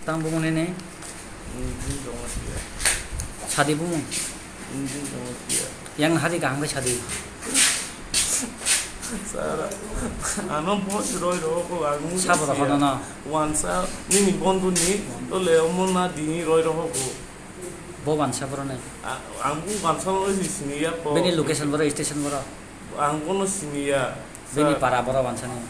Tang bumung ini Injin dong dia. sadi bumung. Injin dong dia. Yang hadi kang ke sadi. Sara. Ano po roi ro ko ang Sabo da kono na. Wansa ni bondu ni to le omon na dini roi ro ko. Bo bansa bro ne. Ang bu wansa no siniya po. Beni location bro station bro. Ang kono siniya. Beni para bro bansa ne.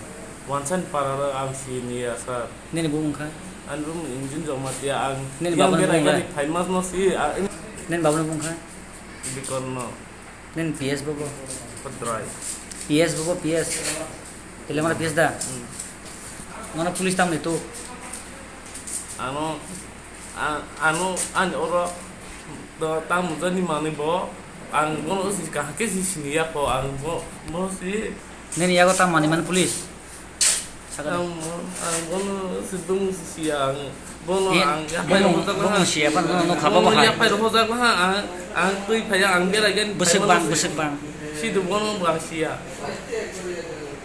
Wansan para ang siniya sir. Nini bumung ka. Anrum injin dong dia ang Nen yang babon berai bunga. kali famous no si Nen babun bumung ka. bikon no Nen PS bobo. pedrai. PS bobo PS. Ile mana PS da. Mana pulis tam itu. Ano an oro do tam jani mani bo ang kono si kahke si siniya po ang mo si Nen yago tam mani man pulis. Saga. ang kono sidung siang bono ang Bumung siapa no khaba ba ya hai. pai ro ho jang ha ang tui phaya ang bela gen Besek bang. si du bono bang sia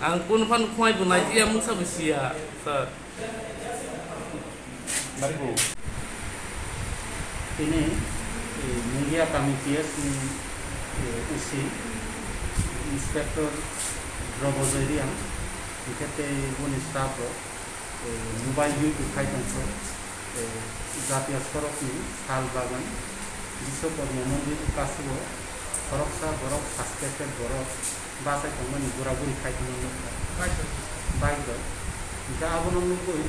ang kun pan khoi bu nai ia mu sa sia sa baru Ini Mungia kami PS usi Inspektor Robozerian Ikete bun staff mobile YouTube kaitan so জাতীয় সড়ক নি শাল বাগান বিশ্বকর্মা মন্দির কাছে সড়কসা বরফ suspected বরফ বাসে খানি ঘোরাঘুরি খাইতে বাইক এটা আবনন কই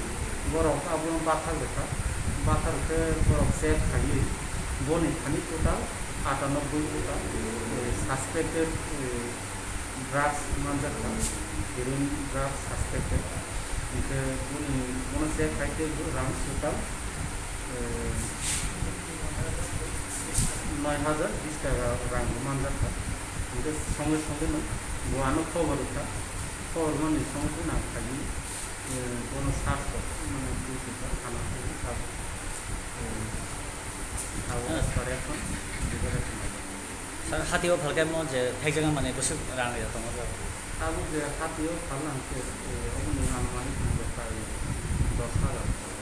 বরফ আবনন বাথার লেখা বাথারকে বরফ সেট খাইয়ে বনে খানি total 98 total suspected drugs Manzar heroin drugs suspected itu bunu set খাইতে রাম টোটাল 9,020 টাকা রাং মানজার itu সঙ্গে সঙ্গে না গোয়ানো খবর মানে সঙ্গে না খালি কোনো স্বাস্থ্য মানে দুটো খানা খাব খাবার এখন হাতিও ভালকে মই যে এক জায়গা মানে বসে রাঙে যেত আমার Aku dia hati yo kalang ke ini anuan itu berkali 10,000